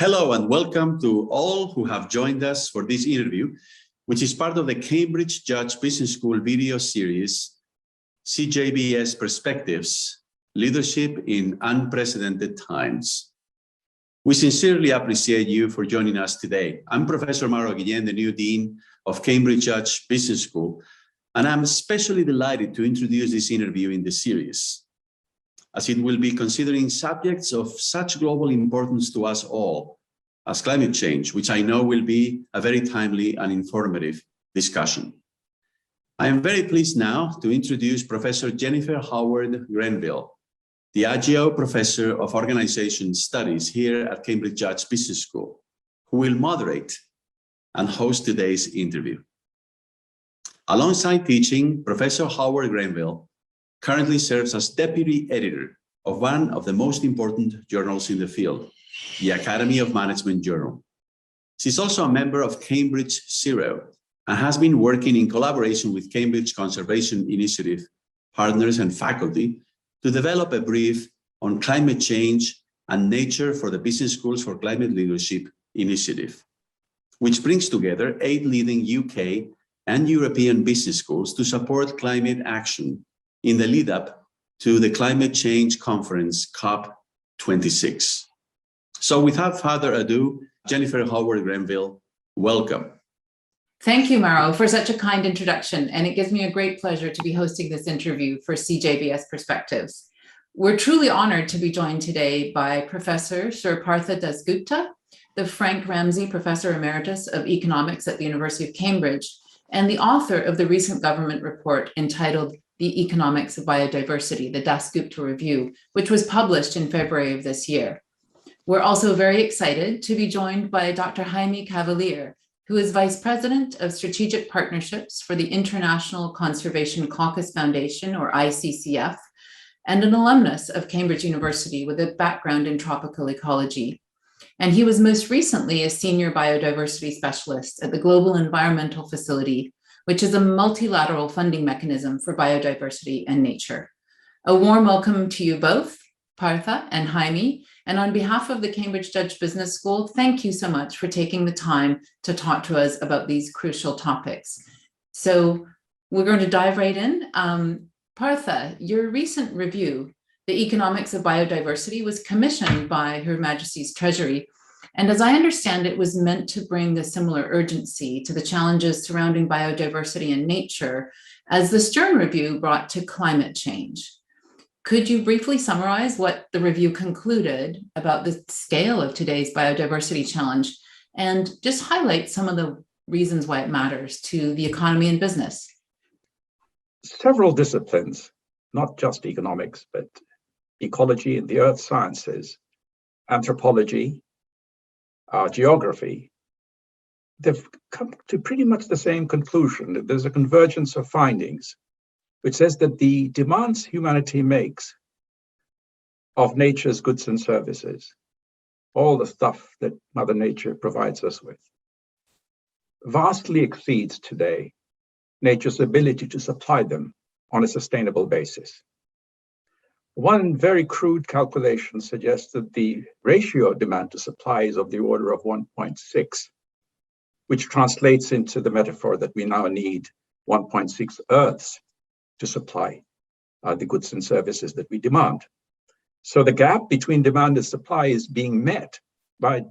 Hello and welcome to all who have joined us for this interview, which is part of the Cambridge Judge Business School video series, CJBS Perspectives, Leadership in Unprecedented Times. We sincerely appreciate you for joining us today. I'm Professor Mauro, the new Dean of Cambridge Judge Business School, and I'm especially delighted to introduce this interview in the series, as it will be considering subjects of such global importance to us all as climate change, which I know will be a very timely and informative discussion. I am very pleased now to introduce Professor Jennifer Howard-Grenville, Diageo Professor of Organization Studies here at Cambridge Judge Business School, who will moderate and host today's interview. Alongside teaching, Professor Howard-Grenville currently serves as deputy editor of one of the most important journals in the field, the Academy of Management Journal. She's also a member of Cambridge Zero and has been working in collaboration with Cambridge Conservation Initiative partners and faculty to develop a brief on climate change and nature for the Business Schools for Climate Leadership initiative, which brings together 8 leading UK and European business schools to support climate action in the lead up to the climate change conference COP26. So without further ado, Jennifer Howard-Grenville, welcome. Thank you, Mauro, for such a kind introduction, and it gives me a great pleasure to be hosting this interview for CJBS Perspectives. We're truly honored to be joined today by Professor Sir Partha Dasgupta, the Frank Ramsey Professor Emeritus of Economics at the University of Cambridge, and the author of the recent government report entitled The Economics of Biodiversity, the Dasgupta Review, which was published in February of this year. We're also very excited to be joined by Dr. Jaime Cavelier, who is Vice President of Strategic Partnerships for the International Conservation Caucus Foundation, or ICCF, and an alumnus of Cambridge University with a background in tropical ecology. And he was most recently a senior biodiversity specialist at the Global Environmental Facility, which is a multilateral funding mechanism for biodiversity and nature. A warm welcome to you both, Partha and Jaime, and on behalf of the Cambridge Judge Business School, thank you so much for taking the time to talk to us about these crucial topics. So we're going to dive right in. Partha, your recent review, The Economics of Biodiversity, was commissioned by Her Majesty's Treasury. And as I understand it, was meant to bring a similar urgency to the challenges surrounding biodiversity and nature as the Stern Review brought to climate change. Could you briefly summarize what the review concluded about the scale of today's biodiversity challenge and just highlight some of the reasons why it matters to the economy and business? Several disciplines, not just economics, but ecology and the earth sciences, anthropology, geography, they've come to pretty much the same conclusion. That there's a convergence of findings, which says that the demands humanity makes of nature's goods and services, all the stuff that Mother Nature provides us with, vastly exceeds today nature's ability to supply them on a sustainable basis. One very crude calculation suggests that the ratio of demand to supply is of the order of 1.6, which translates into the metaphor that we now need 1.6 Earths to supply the goods and services that we demand. So the gap between demand and supply is being met by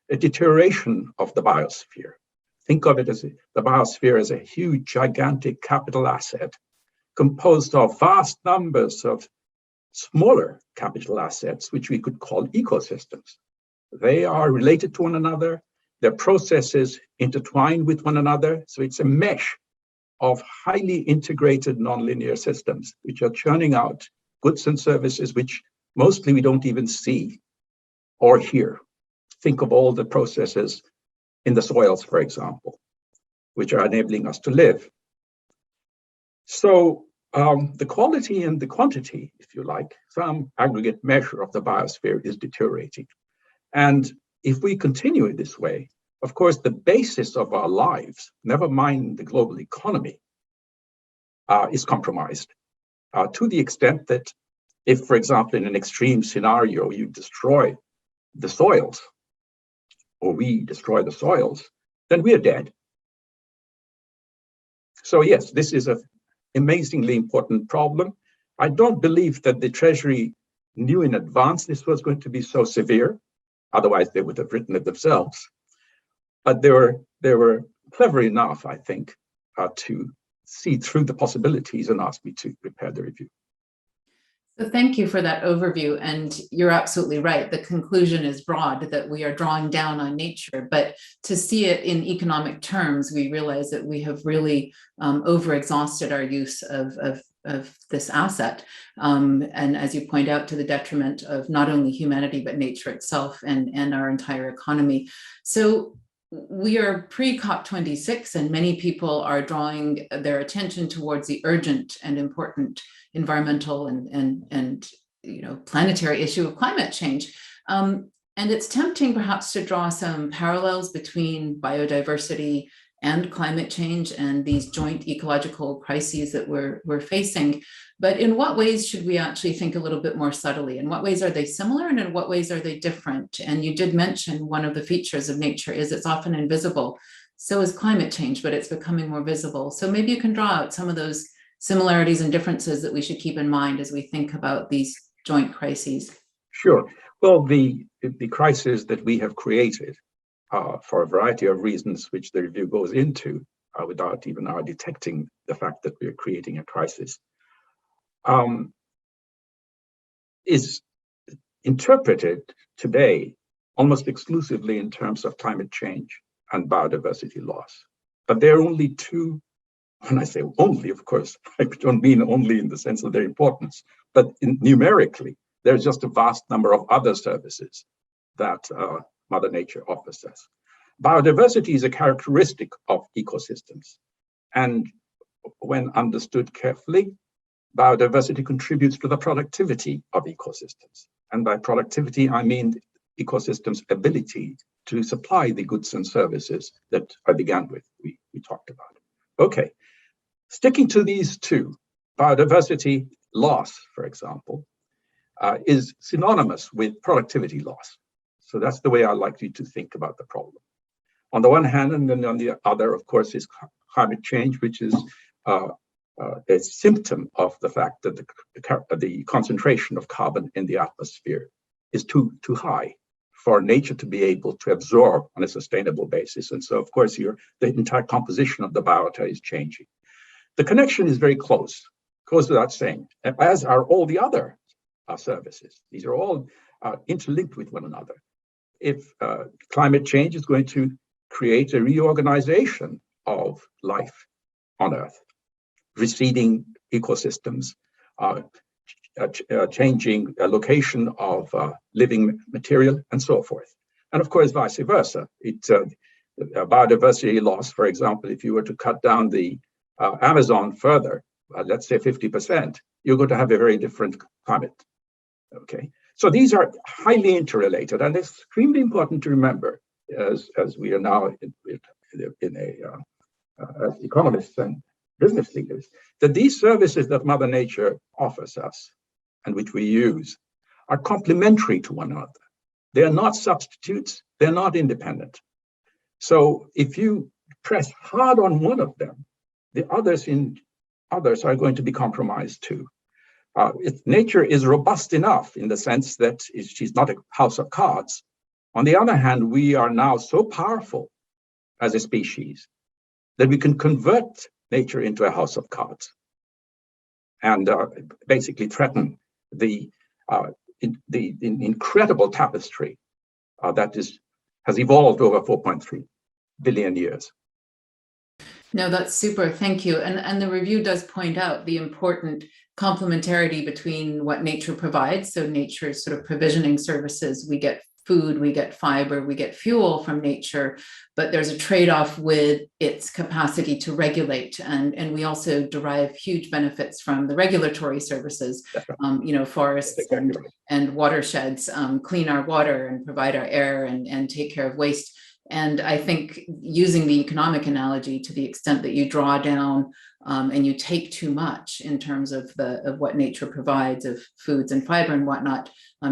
a deterioration of the biosphere. Think of it as the biosphere as a huge, gigantic capital asset composed of vast numbers of smaller capital assets, which we could call ecosystems. They are related to one another. Their processes intertwine with one another. So it's a mesh of highly integrated nonlinear systems, which are churning out goods and services, which mostly we don't even see or hear. Think of all the processes in the soils, for example, which are enabling us to live. So the quality and the quantity, if you like, some aggregate measure of the biosphere is deteriorating. And if we continue in this way, of course, the basis of our lives, never mind the global economy, is compromised to the extent that if, for example, in an extreme scenario, you destroy the soils, or we destroy the soils, then we're dead. So yes, this is an amazingly important problem. I don't believe that the Treasury knew in advance this was going to be so severe. Otherwise, they would have written it themselves. But they were clever enough, I think, to see through the possibilities and ask me to prepare the review. So thank you for that overview. And you're absolutely right. The conclusion is broad, that we are drawing down on nature. But to see it in economic terms, we realize that we have really overexhausted our use of this asset. And as you point out, to the detriment of not only humanity, but nature itself and our entire economy. So we are pre-COP26, and many people are drawing their attention towards the urgent and important environmental and planetary issue of climate change. And it's tempting perhaps to draw some parallels between biodiversity and climate change and these joint ecological crises that we're facing. But in what ways should we actually think a little bit more subtly? In what ways are they similar, and in what ways are they different? And you did mention one of the features of nature is it's often invisible. So is climate change, but it's becoming more visible. So maybe you can draw out some of those similarities and differences that we should keep in mind as we think about these joint crises. Sure. Well, the crisis that we have created for a variety of reasons, which the review goes into without even our detecting the fact that we are creating a crisis, is interpreted today almost exclusively in terms of climate change and biodiversity loss. But there are only two. When I say only, of course, I don't mean only in the sense of their importance, but numerically, there's just a vast number of other services that Mother Nature offers us. Biodiversity is a characteristic of ecosystems. And when understood carefully, biodiversity contributes to the productivity of ecosystems. And by productivity, I mean ecosystems' ability to supply the goods and services that I began with, we talked about. Okay. Sticking to these two, biodiversity loss, for example, is synonymous with productivity loss. So that's the way I like you to think about the problem. On the one hand, and then on the other, of course, is climate change, which is a symptom of the fact that the concentration of carbon in the atmosphere is too high for nature to be able to absorb on a sustainable basis. And so, of course, the entire composition of the biota is changing. The connection is very close, goes without saying, as are all the other services. These are all interlinked with one another. If climate change is going to create a reorganization of life on Earth, receding ecosystems, changing location of living material, and so forth. And of course, vice versa. Biodiversity loss, for example, if you were to cut down the Amazon further, let's say 50%, you're going to have a very different climate. Okay, so these are highly interrelated, and it's extremely important to remember, as we are now as economists and business leaders, that these services that Mother Nature offers us and which we use are complementary to one another. They are not substitutes, they're not independent. So if you press hard on one of them, the others are going to be compromised too. Nature is robust enough in the sense that she's not a house of cards. On the other hand, we are now so powerful as a species that we can convert nature into a house of cards and basically threaten the incredible tapestry that has evolved over 4.3 billion years. No, that's super. Thank you. And the review does point out the important complementarity between what nature provides. So nature is sort of provisioning services. We get food, we get fiber, we get fuel from nature, but there's a trade-off with its capacity to regulate. And we also derive huge benefits from the regulatory services, forests and watersheds, clean our water and provide our air and take care of waste. And I think using the economic analogy, to the extent that you draw down and you take too much in terms of what nature provides of foods and fiber and whatnot,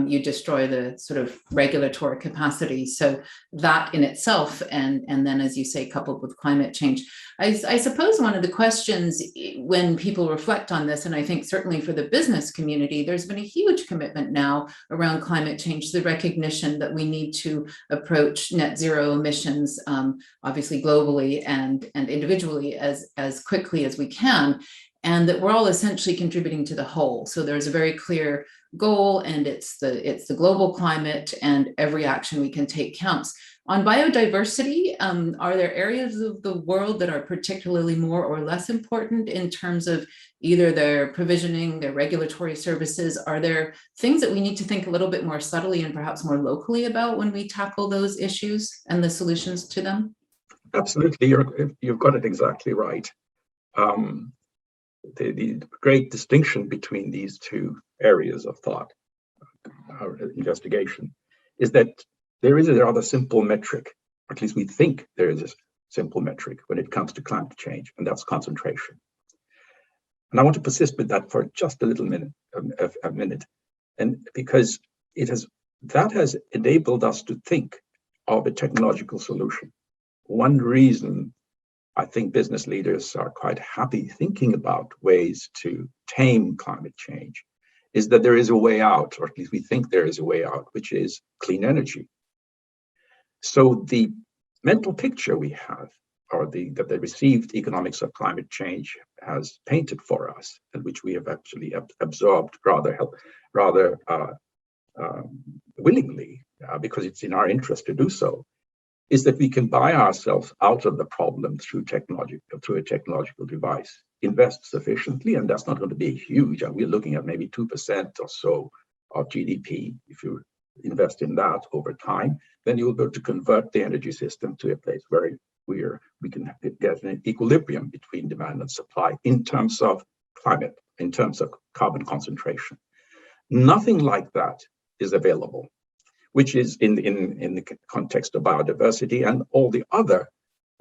you destroy the sort of regulatory capacity. So that in itself, and then, as you say, coupled with climate change, I suppose one of the questions when people reflect on this, and I think certainly for the business community, there's been a huge commitment now around climate change, the recognition that we need to approach net zero emissions, obviously globally and individually as quickly as we can, and that we're all essentially contributing to the whole. So there's a very clear goal, and it's the global climate, and every action we can take counts. On biodiversity, are there areas of the world that are particularly more or less important in terms of either their provisioning, their regulatory services? Are there things that we need to think a little bit more subtly and perhaps more locally about when we tackle those issues and the solutions to them? Absolutely, you've got it exactly right. The great distinction between these two areas of thought, our investigation, is that there is a rather simple metric, or at least we think there is a simple metric when it comes to climate change, and that's concentration. And I want to persist with that for just a little minute, and because that has enabled us to think of a technological solution. One reason I think business leaders are quite happy thinking about ways to tame climate change is that there is a way out, or at least we think there is a way out, which is clean energy. So the mental picture we have, or that the received economics of climate change has painted for us, and which we have actually absorbed rather willingly, because it's in our interest to do so, is that we can buy ourselves out of the problem through a technological device, invest sufficiently, and that's not going to be huge. We're looking at maybe 2% or so of GDP. If you invest in that over time, then you'll be able to convert the energy system to a place where we can get an equilibrium between demand and supply in terms of climate, in terms of carbon concentration. Nothing like that is available, which is in the context of biodiversity and all the other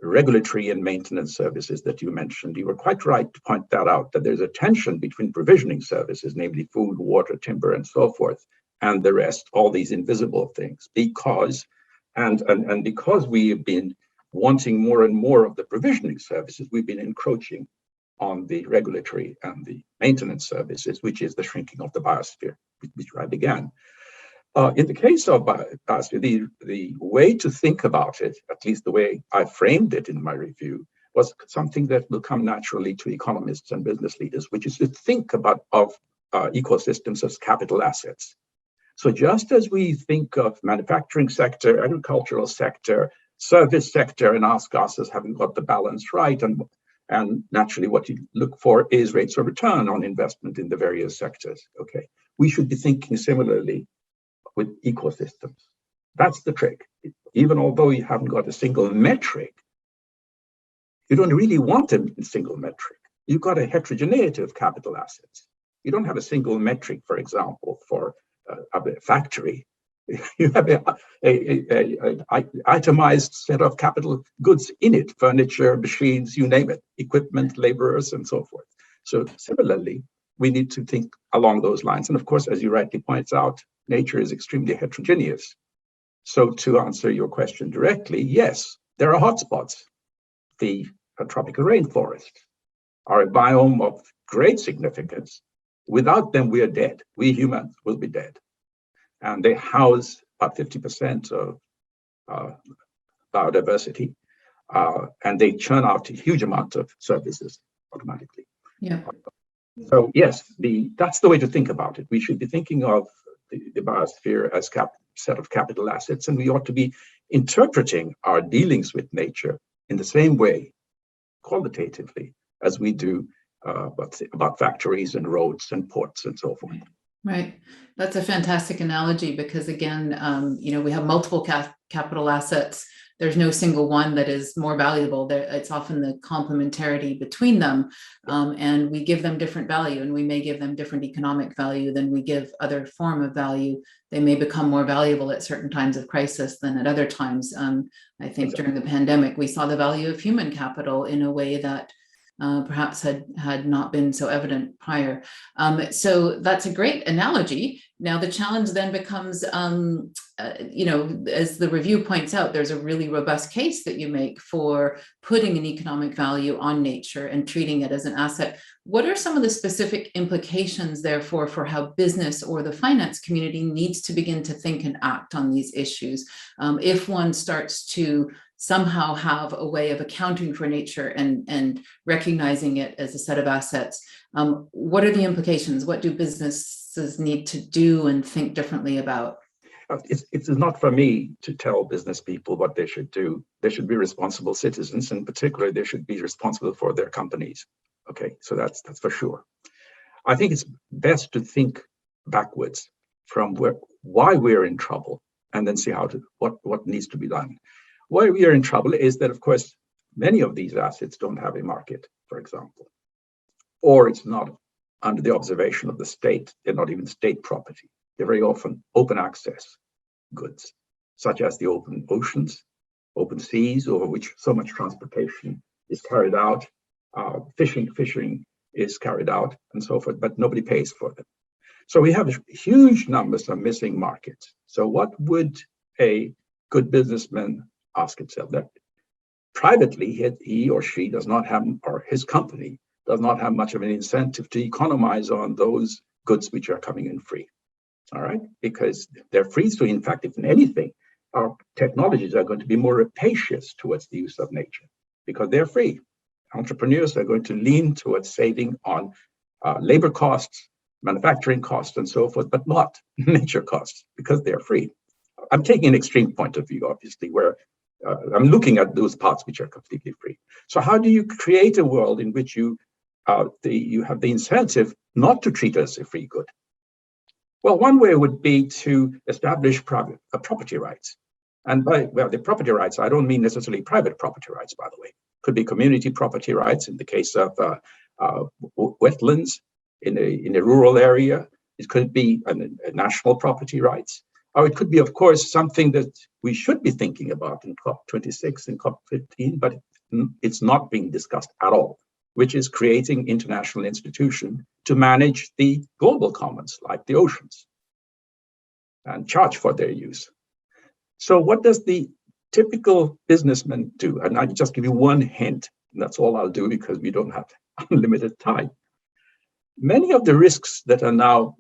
regulatory and maintenance services that you mentioned. You were quite right to point that out, that there's a tension between provisioning services, namely food, water, timber, and so forth, and the rest, all these invisible things, because we have been wanting more and more of the provisioning services, we've been encroaching on the regulatory and the maintenance services, which is the shrinking of the biosphere, which I began. In the case of biosphere, the way to think about it, at least the way I framed it in my review, was something that will come naturally to economists and business leaders, which is to think about ecosystems as capital assets. So just as we think of manufacturing sector, agricultural sector, service sector, and ask us as having got the balance right, and naturally what you look for is rates of return on investment in the various sectors. Okay, we should be thinking similarly with ecosystems. That's the trick. Even although you haven't got a single metric, you don't really want a single metric. You've got a heterogeneity of capital assets. You don't have a single metric, for example, for a factory. You have an itemized set of capital goods in it, furniture, machines, you name it, equipment, laborers, and so forth. So similarly, we need to think along those lines. And of course, as you rightly points out, nature is extremely heterogeneous. So to answer your question directly, yes, there are hotspots. The tropical rainforest are a biome of great significance. Without them, we are dead. We humans will be dead. And they house about 50% of biodiversity, and they churn out a huge amount of services automatically. Yeah. So yes, that's the way to think about it. We should be thinking of the biosphere as a set of capital assets, and we ought to be interpreting our dealings with nature in the same way, qualitatively, as we do about factories and roads and ports and so forth. Right. That's a fantastic analogy because, again, we have multiple capital assets. There's no single one that is more valuable. It's often the complementarity between them, and we give them different value, and we may give them different economic value than we give other form of value. They may become more valuable at certain times of crisis than at other times. I think during the pandemic, we saw the value of human capital in a way that perhaps had not been so evident prior. So that's a great analogy. Now the challenge then becomes, as the review points out, there's a really robust case that you make for putting an economic value on nature and treating it as an asset. What are some of the specific implications, therefore, for how business or the finance community needs to begin to think and act on these issues if one starts to somehow have a way of accounting for nature and recognizing it as a set of assets? What are the implications? What do businesses need to do and think differently about? It's not for me to tell business people what they should do. They should be responsible citizens, and particularly they should be responsible for their companies. Okay, so that's for sure. I think it's best to think backwards from why we're in trouble, and then see what needs to be done. Why we are in trouble is that, of course, many of these assets don't have a market, for example, or it's not under the observation of the state. They're not even state property. They're very often open access goods, such as the open oceans, open seas, over which so much transportation is carried out, fishing is carried out, and so forth, but nobody pays for them. So we have huge numbers of missing markets. So what would a good businessman ask itself? That privately, he or she does not have, or his company does not have much of an incentive to economize on those goods which are coming in free. All right, because they're free. So in fact, if anything, our technologies are going to be more rapacious towards the use of nature because they're free. Entrepreneurs are going to lean towards saving on labor costs, manufacturing costs, and so forth, but not nature costs because they're free. I'm taking an extreme point of view, obviously, where I'm looking at those parts which are completely free. So how do you create a world in which you have the incentive not to treat it as a free good? Well, one way would be to establish property rights. And by the property rights, I don't mean necessarily private property rights, by the way. Could be community property rights in the case of wetlands in a rural area. It could be a national property rights. Or it could be, of course, something that we should be thinking about in COP26 and COP15, but it's not being discussed at all, which is creating international institution to manage the global commons, like the oceans, and charge for their use. So what does the typical businessman do? And I'll just give you one hint, and that's all I'll do because we don't have unlimited time. Many of the risks that are now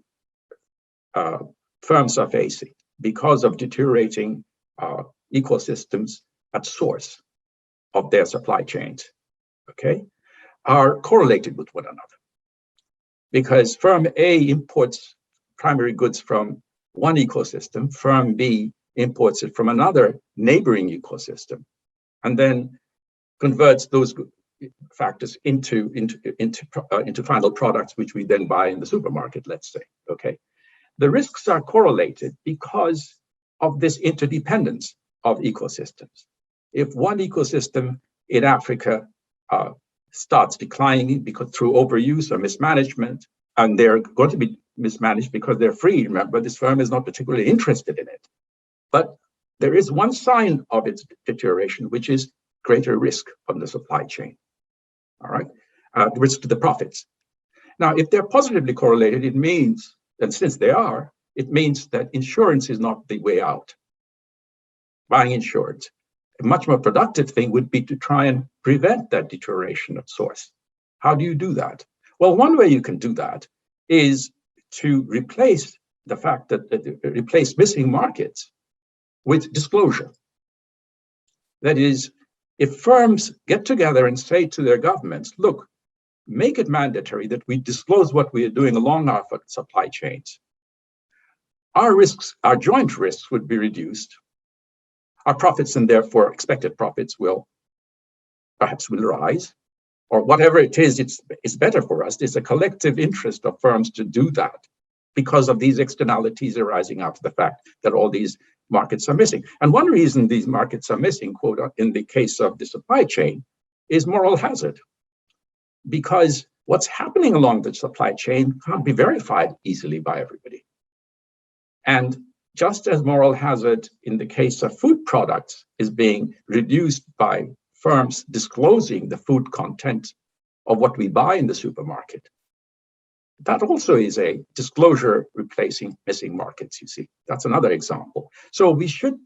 firms are facing because of deteriorating ecosystems at source of their supply chains, okay, are correlated with one another. Because firm A imports primary goods from one ecosystem, firm B imports it from another neighboring ecosystem, and then converts those factors into final products, which we then buy in the supermarket, let's say, okay? The risks are correlated because of this interdependence of ecosystems. If one ecosystem in Africa starts declining because through overuse or mismanagement, and they're going to be mismanaged because they're free, remember, this firm is not particularly interested in it. But there is one sign of its deterioration, which is greater risk on the supply chain, all right? The risk to the profits. Now, if they're positively correlated, it means, and since they are, it means that insurance is not the way out. Buying insurance. A much more productive thing would be to try and prevent that deterioration at source. How do you do that? Well, one way you can do that is to replace the fact that replace missing markets with disclosure. That is, if firms get together and say to their governments, look, make it mandatory that we disclose what we are doing along our supply chains. Our risks, our joint risks would be reduced. Our profits and therefore expected profits will rise, or whatever it is, it's better for us. It's a collective interest of firms to do that because of these externalities arising out of the fact that all these markets are missing. And one reason these markets are missing, quote, in the case of the supply chain, is moral hazard. Because what's happening along the supply chain can't be verified easily by everybody. And just as moral hazard in the case of food products is being reduced by firms disclosing the food content of what we buy in the supermarket. That also is a disclosure replacing missing markets, you see. That's another example. So we should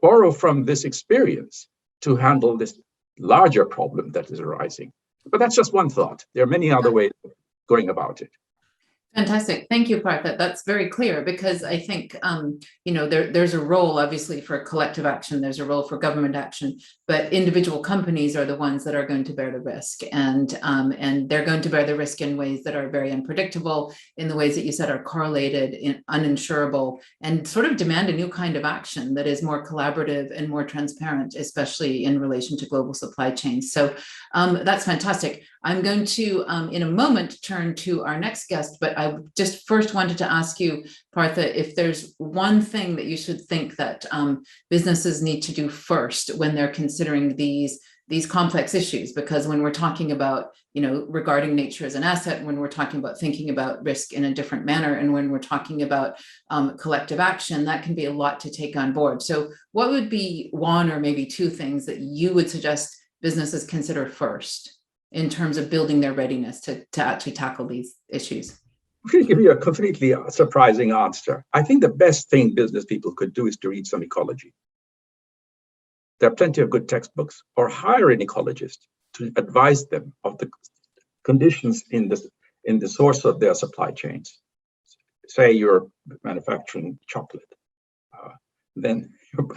borrow from this experience to handle this larger problem that is arising. But that's just one thought. There are many other ways of going about it. Fantastic. Thank you, Partha. That's very clear, because I think, there's a role, obviously, for collective action. There's a role for government action, but individual companies are the ones that are going to bear the risk. And they're going to bear the risk in ways that are very unpredictable, in the ways that you said are correlated, uninsurable, and sort of demand a new kind of action that is more collaborative and more transparent, especially in relation to global supply chains. So that's fantastic. I'm going to, in a moment, turn to our next guest, but I just first wanted to ask you, Partha, if there's one thing that you should think that businesses need to do first when they're considering these complex issues, because when we're talking about, regarding nature as an asset, when we're talking about thinking about risk in a different manner, and when we're talking about collective action, that can be a lot to take on board. So what would be one or maybe two things that you would suggest businesses consider first in terms of building their readiness to actually tackle these issues? I'm going to give you a completely surprising answer. I think the best thing business people could do is to read some ecology. There are plenty of good textbooks, or hire an ecologist to advise them of the conditions in the source of their supply chains. Say you're manufacturing chocolate, then you're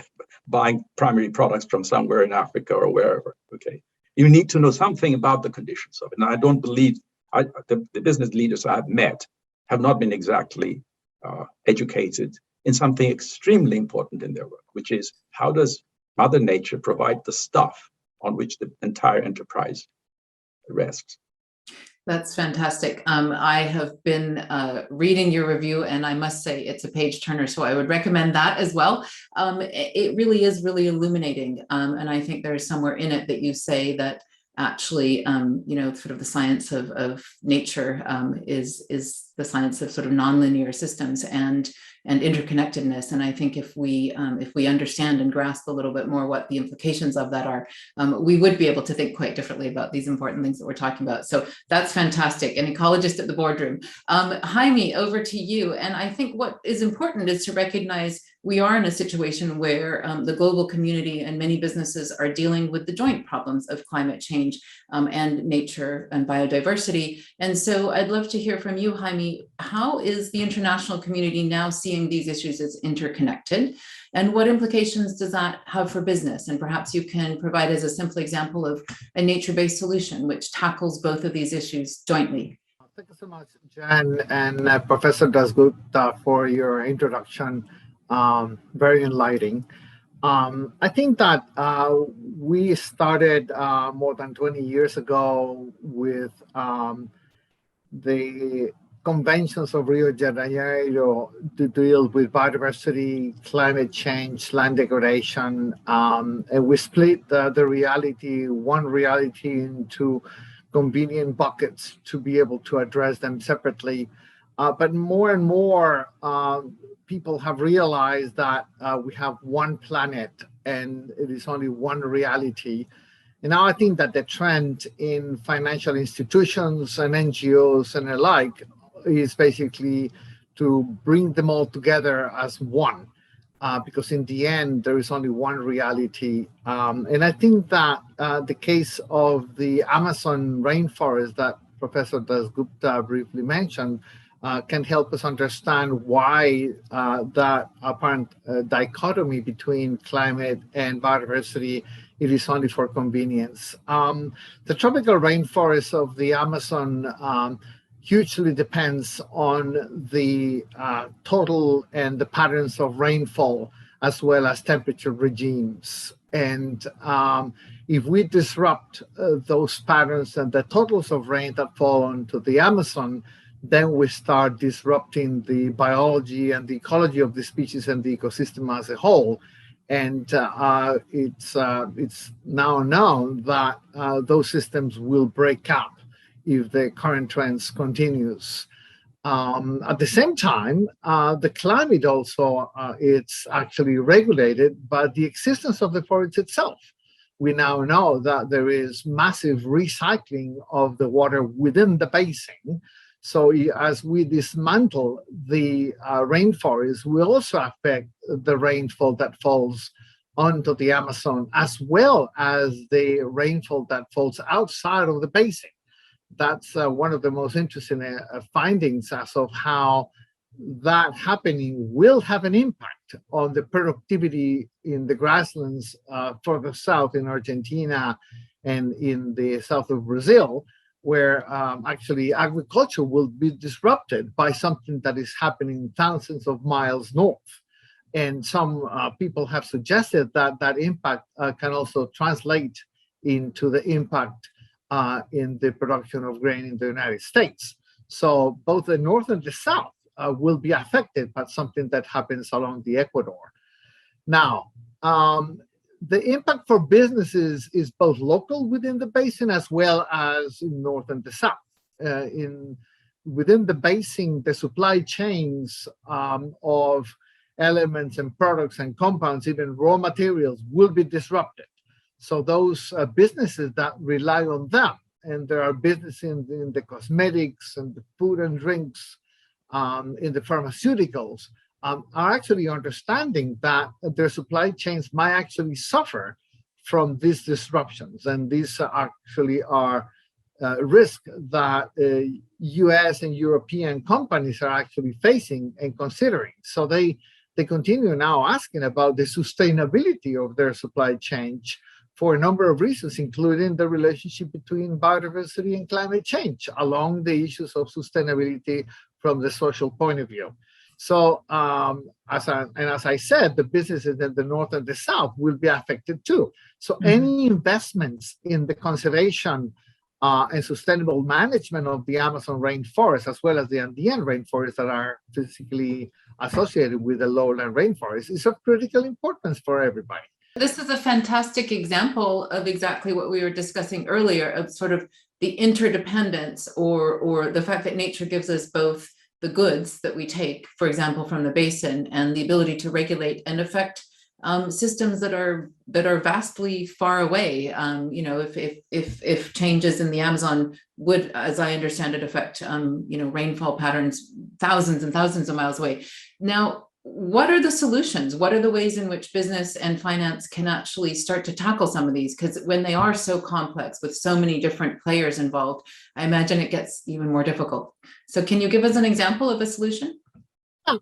buying primary products from somewhere in Africa or wherever. Okay, you need to know something about the conditions of it. Now, I don't believe the business leaders I've met have not been exactly educated in something extremely important in their work, which is how does Mother Nature provide the stuff on which the entire enterprise rests. That's fantastic. I have been reading your review, and I must say it's a page turner, so I would recommend that as well. It really is really illuminating, and I think there's somewhere in it that you say that actually, sort of the science of nature is the science of sort of nonlinear systems and interconnectedness. And I think if we understand and grasp a little bit more what the implications of that are, we would be able to think quite differently about these important things that we're talking about. So that's fantastic. An ecologist at the boardroom. Jaime, over to you. And I think what is important is to recognize we are in a situation where the global community and many businesses are dealing with the joint problems of climate change and nature and biodiversity. And so I'd love to hear from you, Jaime. How is the international community now seeing these issues as interconnected? And what implications does that have for business? And perhaps you can provide as a simple example of a nature-based solution which tackles both of these issues jointly. Thank you so much, Jen and Professor Dasgupta, for your introduction. Very enlightening. I think that we started more than 20 years ago with the conventions of Rio de Janeiro to deal with biodiversity, climate change, land degradation, and we split the reality, one reality, into convenient buckets to be able to address them separately. But more and more people have realized that we have one planet and it is only one reality. And now I think that the trend in financial institutions and NGOs and the like is basically to bring them all together as one, because in the end, there is only one reality. And I think that the case of the Amazon rainforest that Professor Dasgupta briefly mentioned can help us understand why that apparent dichotomy between climate and biodiversity, it is only for convenience. The tropical rainforest of the Amazon hugely depends on the total and the patterns of rainfall, as well as temperature regimes. And if we disrupt those patterns and the totals of rain that fall onto the Amazon, then we start disrupting the biology and the ecology of the species and the ecosystem as a whole. And it's now known that those systems will break up if the current trends continues. At the same time, the climate also it's actually regulated by the existence of the forest itself. we now know that there is massive recycling of the water within the basin. So as we dismantle the rainforest, we also affect the rainfall that falls onto the Amazon, as well as the rainfall that falls outside of the basin. That's one of the most interesting findings as of how that happening will have an impact on the productivity in the grasslands further south in Argentina and in the south of Brazil, where actually agriculture will be disrupted by something that is happening thousands of miles north. And some people have suggested that that impact can also translate into the impact in the production of grain in the United States. So both the north and the south will be affected by something that happens along the Ecuador. Now, the impact for businesses is both local within the basin as well as in north and the south. Within the basin, the supply chains of elements and products and compounds, even raw materials, will be disrupted. So those businesses that rely on them, and there are businesses in the cosmetics and the food and drinks, in the pharmaceuticals, are actually understanding that their supply chains might actually suffer from these disruptions. And these actually are risks that US and European companies are actually facing and considering. So they continue now asking about the sustainability of their supply chain for a number of reasons, including the relationship between biodiversity and climate change, along the issues of sustainability from the social point of view. So, as I said, the businesses in the north and the south will be affected too. So any investments in the conservation and sustainable management of the Amazon rainforest, as well as the Andean rainforest that are physically associated with the lowland rainforest, is of critical importance for everybody. This is a fantastic example of exactly what we were discussing earlier, of sort of the interdependence or the fact that nature gives us both the goods that we take, for example, from the basin, and the ability to regulate and affect systems that are vastly far away. You know, if changes in the Amazon would, as I understand it, affect you know, rainfall patterns thousands and thousands of miles away. Now, what are the solutions? What are the ways in which business and finance can actually start to tackle some of these? Because when they are so complex with so many different players involved, I imagine it gets even more difficult. So can you give us an example of a solution?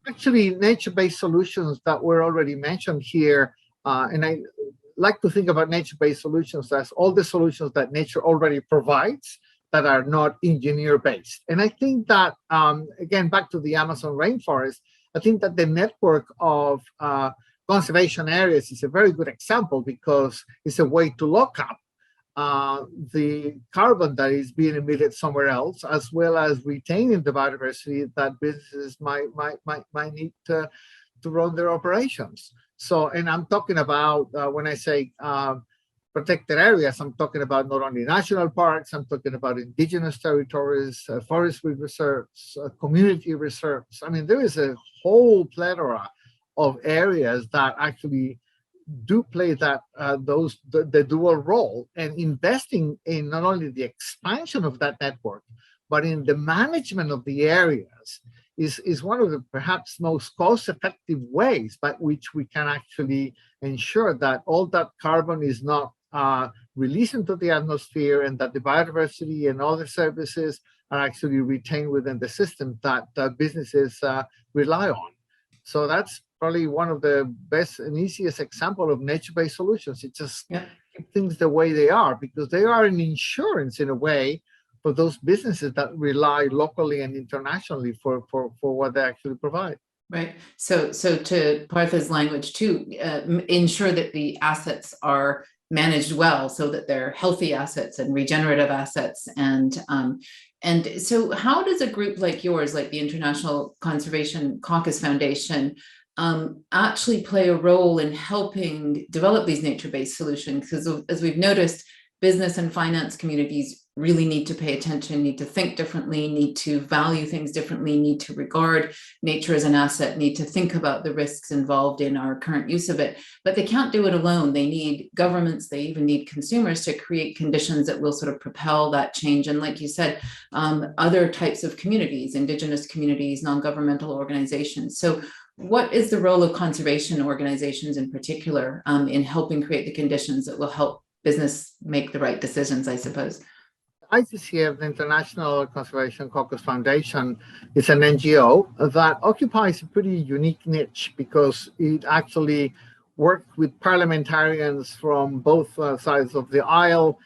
Actually, nature-based solutions that were already mentioned here, and I like to think about nature-based solutions as all the solutions that nature already provides that are not engineer-based. And I think that, again, back to the Amazon rainforest, I think that the network of conservation areas is a very good example, because it's a way to lock up the carbon that is being emitted somewhere else, as well as retaining the biodiversity that businesses might need to run their operations. So, and I'm talking about, when I say protected areas, I'm talking about not only national parks, I'm talking about indigenous territories, forestry reserves, community reserves. I mean, there is a whole plethora of areas that actually do play that the dual role, and investing in not only the expansion of that network, but in the management of the areas is one of the perhaps most cost-effective ways by which we can actually ensure that all that carbon is not released into the atmosphere, and that the biodiversity and other services are actually retained within the system that businesses rely on. So that's probably one of the best and easiest example of nature-based solutions. It just keep things the way they are, because they are an insurance in a way for those businesses that rely locally and internationally for what they actually provide. Right. So to Partha's language too, ensure that the assets are managed well, so that they're healthy assets and regenerative assets. And so how does a group like yours, like the International Conservation Caucus Foundation, actually play a role in helping develop these nature-based solutions? Because as we've noticed, business and finance communities really need to pay attention, need to think differently, need to value things differently, need to regard nature as an asset, need to think about the risks involved in our current use of it. But they can't do it alone. They need governments, they even need consumers to create conditions that will sort of propel that change. And like you said, other types of communities, indigenous communities, non-governmental organizations. So what is the role of conservation organizations in particular in helping create the conditions that will help business make the right decisions, I suppose? ICCF, the International Conservation Caucus Foundation, is an NGO that occupies a pretty unique niche because it actually worked with parliamentarians from both sides of the aisle.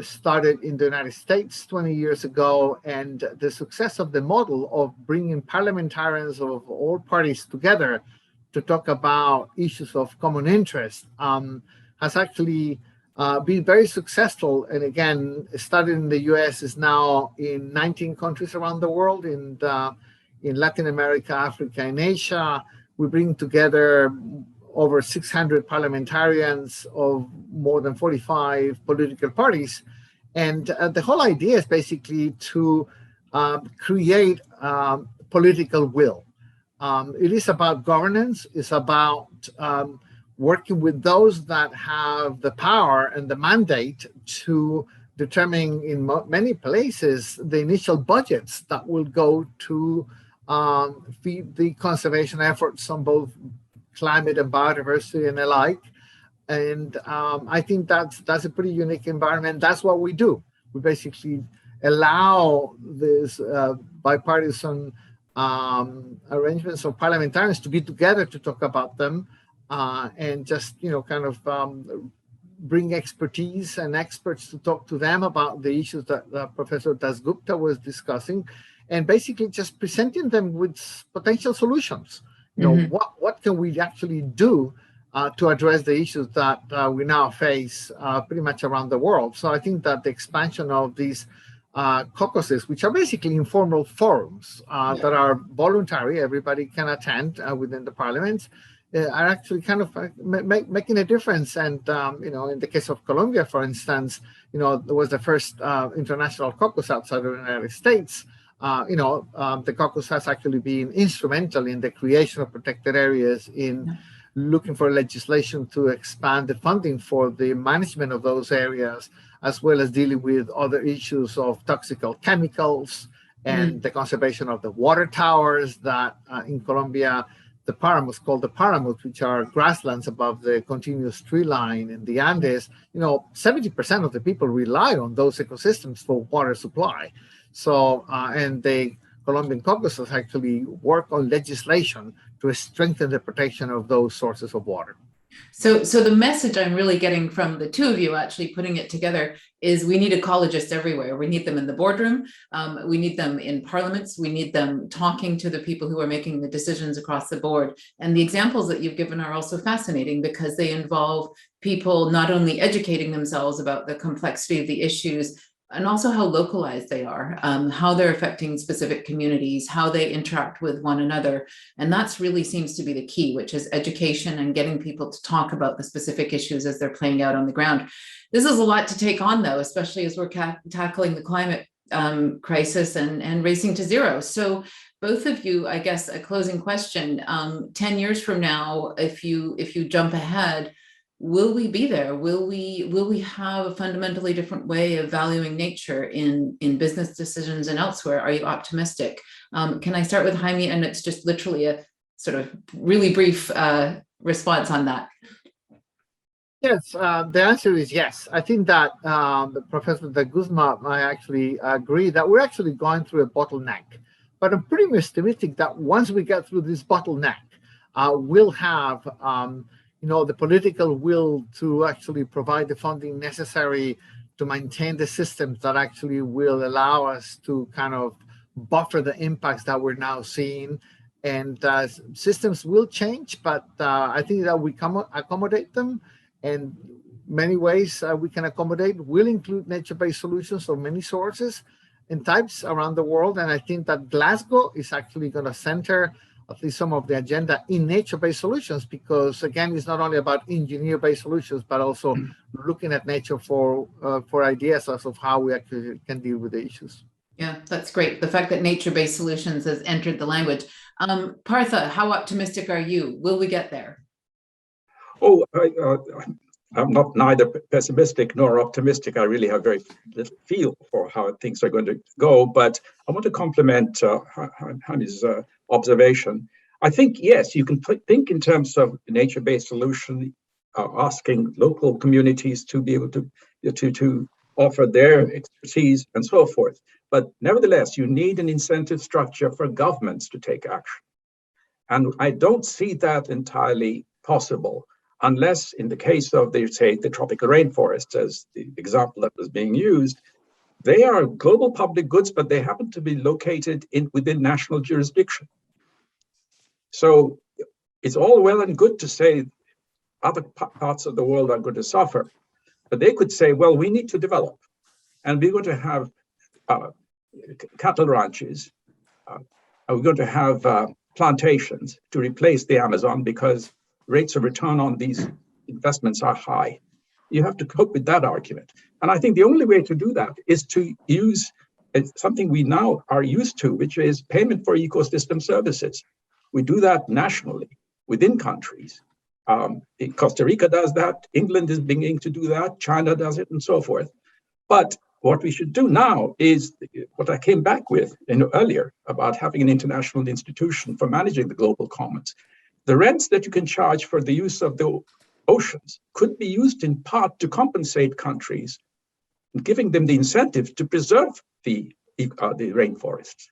Started in the United States 20 years ago, and the success of the model of bringing parliamentarians of all parties together to talk about issues of common interest has actually been very successful. And again, started in the US, is now in 19 countries around the world, in Latin America, Africa, and Asia. We bring together over 600 parliamentarians of more than 45 political parties. And the whole idea is basically to create political will. It is about governance. It's about working with those that have the power and the mandate to determine in many places the initial budgets that will go to feed the conservation efforts on both climate and biodiversity and alike. And I think that's a pretty unique environment. That's what we do. We basically allow this bipartisan arrangements of parliamentarians to be together to talk about them. And just, kind of bring expertise and experts to talk to them about the issues that Professor Dasgupta was discussing, and basically just presenting them with potential solutions. What can we actually do to address the issues that we now face pretty much around the world? So I think that the expansion of these caucuses, which are basically informal forums that are voluntary, everybody can attend within the parliaments, are actually kind of making a difference. And, in the case of Colombia, for instance, there was the first international caucus outside of the United States. The caucus has actually been instrumental in the creation of protected areas, in looking for legislation to expand the funding for the management of those areas, as well as dealing with other issues of toxic chemicals and the conservation of the water towers that in Colombia, the páramos, called the páramos, which are grasslands above the continuous tree line in the Andes. 70% of the people rely on those ecosystems for water supply. So, and the Colombian caucuses actually work on legislation to strengthen the protection of those sources of water. So the message I'm really getting from the two of you actually putting it together is we need ecologists everywhere. We need them in the boardroom. We need them in parliaments. We need them talking to the people who are making the decisions across the board. And the examples that you've given are also fascinating because they involve people not only educating themselves about the complexity of the issues, and also how localized they are, how they're affecting specific communities, how they interact with one another. And that's really seems to be the key, which is education and getting people to talk about the specific issues as they're playing out on the ground. This is a lot to take on, though, especially as we're tackling the climate crisis and racing to zero. So both of you, I guess, a closing question, 10 years from now, if you jump ahead, will we be there? Will we have a fundamentally different way of valuing nature in business decisions and elsewhere? Are you optimistic? Can I start with Jaime? And it's just literally a sort of really brief response on that. Yes, the answer is yes. I think that Professor Dasgupta, I actually agree that we're actually going through a bottleneck. But I'm pretty optimistic that once we get through this bottleneck, we'll have the political will to actually provide the funding necessary to maintain the systems that actually will allow us to kind of buffer the impacts that we're now seeing. And systems will change, but I think that we can accommodate them. And many ways we can accommodate will include nature-based solutions of many sources and types around the world. And I think that Glasgow is actually going to center at least some of the agenda in nature-based solutions, because again, it's not only about engineer-based solutions, but also looking at nature for ideas as of how we actually can deal with the issues. Yeah, that's great. The fact that nature-based solutions has entered the language. Partha, how optimistic are you? Will we get there? Oh, I'm not neither pessimistic nor optimistic. I really have very little feel for how things are going to go, but I want to compliment Jaime's observation. I think, yes, you can think in terms of nature-based solution, asking local communities to be able to offer their expertise and so forth. But nevertheless, you need an incentive structure for governments to take action. And I don't see that entirely possible unless, in the case of, the tropical rainforests, as the example that was being used, they are global public goods, but they happen to be located within national jurisdiction. So it's all well and good to say other parts of the world are going to suffer, but they could say, well, we need to develop, and we're going to have cattle ranches, we're going to have plantations to replace the Amazon because rates of return on these investments are high. You have to cope with that argument. And I think the only way to do that is to use something we now are used to, which is payment for ecosystem services. We do that nationally within countries. Costa Rica does that, England is beginning to do that, China does it, and so forth. But what we should do now is what I came back with earlier about having an international institution for managing the global commons. The rents that you can charge for the use of the oceans could be used in part to compensate countries, giving them the incentive to preserve the rainforests.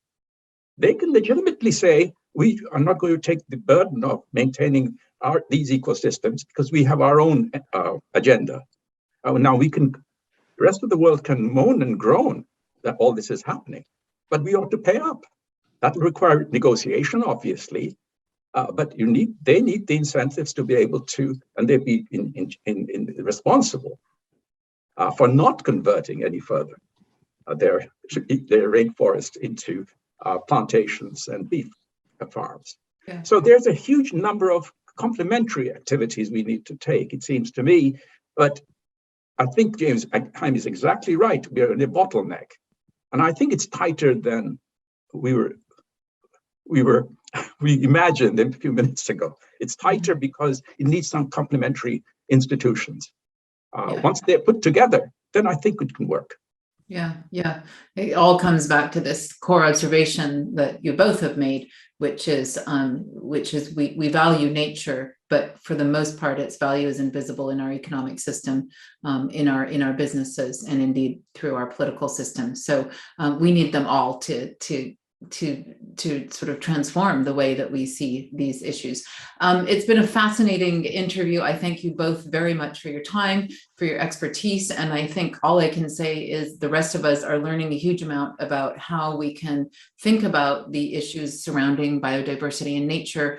They can legitimately say, we are not going to take the burden of maintaining these ecosystems because we have our own agenda. Now the rest of the world can moan and groan that all this is happening, but we ought to pay up. That will require negotiation, obviously, but they need the incentives to be able to, and they'd be responsible for not converting any further their rainforest into plantations and beef farms. Yeah. So there's a huge number of complementary activities we need to take, it seems to me, but I think Jaime is exactly right. We are in a bottleneck, and I think it's tighter than we imagined a few minutes ago. It's tighter because it needs some complementary institutions. Once they're put together, then I think it can work. Yeah. It all comes back to this core observation that you both have made, which is we value nature, but for the most part, its value is invisible in our economic system, in our businesses, and indeed through our political system. So we need them all to sort of transform the way that we see these issues. It's been a fascinating interview. I thank you both very much for your time, for your expertise. And I think all I can say is the rest of us are learning a huge amount about how we can think about the issues surrounding biodiversity and nature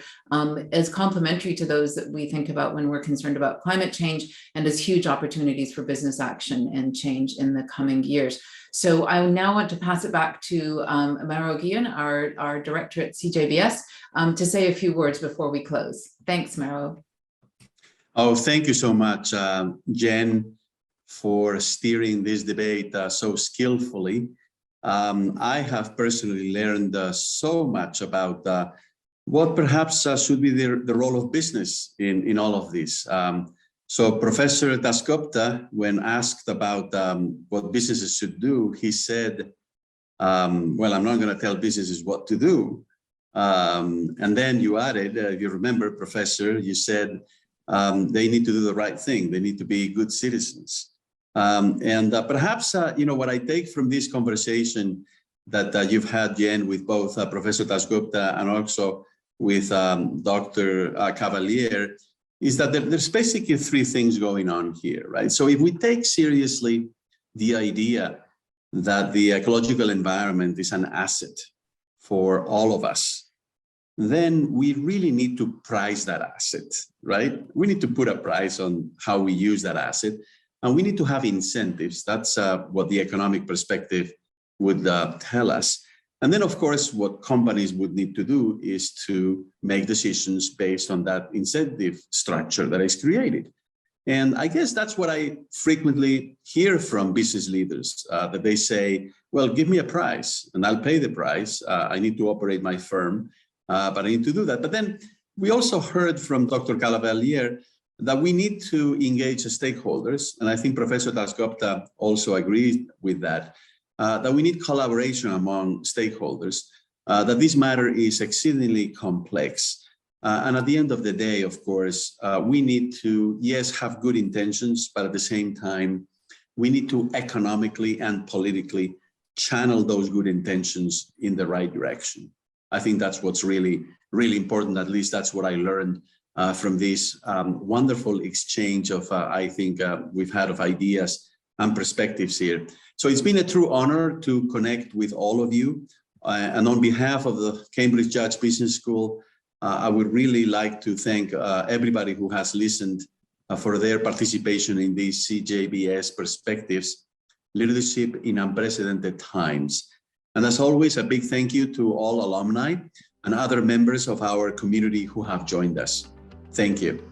as complementary to those that we think about when we're concerned about climate change, and as huge opportunities for business action and change in the coming years. So I now want to pass it back to Mauro Guillén, our director at CJBS, to say a few words before we close. Thanks, Mauro. Oh, thank you so much, Jen, for steering this debate so skillfully. I have personally learned so much about what perhaps should be the role of business in all of this. So Professor Dasgupta, when asked about what businesses should do, he said, well, I'm not going to tell businesses what to do. And then you added, if you remember, Professor, you said they need to do the right thing. They need to be good citizens. Perhaps, what I take from this conversation that you've had, Jen, with both Professor Dasgupta and also with Dr. Cavelier, is that there's basically three things going on here, right? So if we take seriously the idea that the ecological environment is an asset for all of us, then we really need to price that asset, right? We need to put a price on how we use that asset, and we need to have incentives. That's what the economic perspective would tell us. And then, of course, what companies would need to do is to make decisions based on that incentive structure that is created. And I guess that's what I frequently hear from business leaders, that they say, well, give me a price and I'll pay the price. I need to operate my firm, but I need to do that. But then we also heard from Dr. Cavelier that we need to engage the stakeholders. And I think Professor Dasgupta also agreed with that. That we need collaboration among stakeholders, that this matter is exceedingly complex. And at the end of the day, of course, we need to, yes, have good intentions, but at the same time, we need to economically and politically channel those good intentions in the right direction. I think that's what's really, really important. At least that's what I learned from this wonderful exchange of, I think, we've had of ideas and perspectives here. So it's been a true honor to connect with all of you. And on behalf of the Cambridge Judge Business School, I would really like to thank everybody who has listened for their participation in these CJBS Perspectives, Leadership in Unprecedented Times. And as always, a big thank you to all alumni and other members of our community who have joined us. Thank you.